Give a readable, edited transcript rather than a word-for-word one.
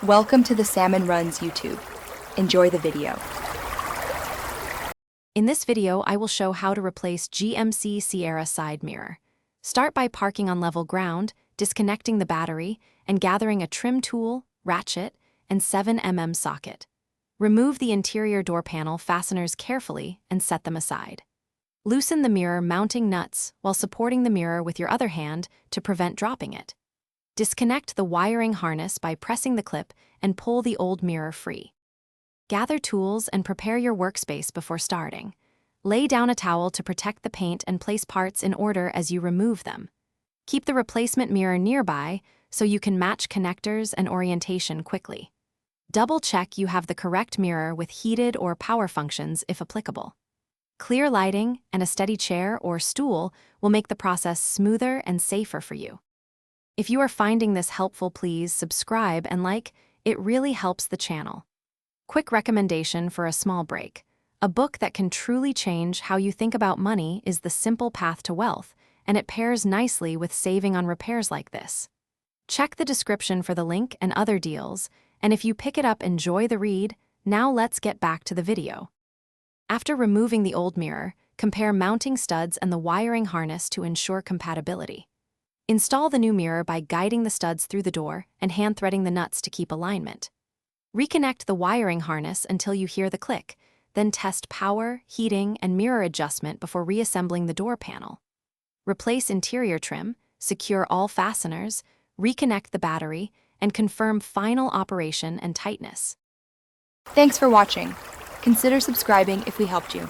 Welcome to the Salmon Runs YouTube. Enjoy the video. In this video, I will show how to replace GMC Sierra side mirror. Start by parking on level ground, disconnecting the battery, and gathering a trim tool, ratchet, and 7mm socket. Remove the interior door panel fasteners carefully and set them aside. Loosen the mirror mounting nuts while supporting the mirror with your other hand to prevent dropping it. Disconnect the wiring harness by pressing the clip and pull the old mirror free. Gather tools and prepare your workspace before starting. Lay down a towel to protect the paint and place parts in order as you remove them. Keep the replacement mirror nearby so you can match connectors and orientation quickly. Double-check you have the correct mirror with heated or power functions if applicable. Clear lighting and a steady chair or stool will make the process smoother and safer for you. If you are finding this helpful, please subscribe and like. It really helps the channel. Quick recommendation for a small break. A book that can truly change how you think about money is The Simple Path to Wealth, and it pairs nicely with saving on repairs like this. Check the description for the link and other deals, and if you pick it up, enjoy the read. Now let's get back to the video. After removing the old mirror, compare mounting studs and the wiring harness to ensure compatibility. Install the new mirror by guiding the studs through the door and hand-threading the nuts to keep alignment. Reconnect the wiring harness until you hear the click, then test power, heating, and mirror adjustment before reassembling the door panel. Replace interior trim, secure all fasteners, reconnect the battery, and confirm final operation and tightness. Thanks for watching. Consider subscribing if we helped you.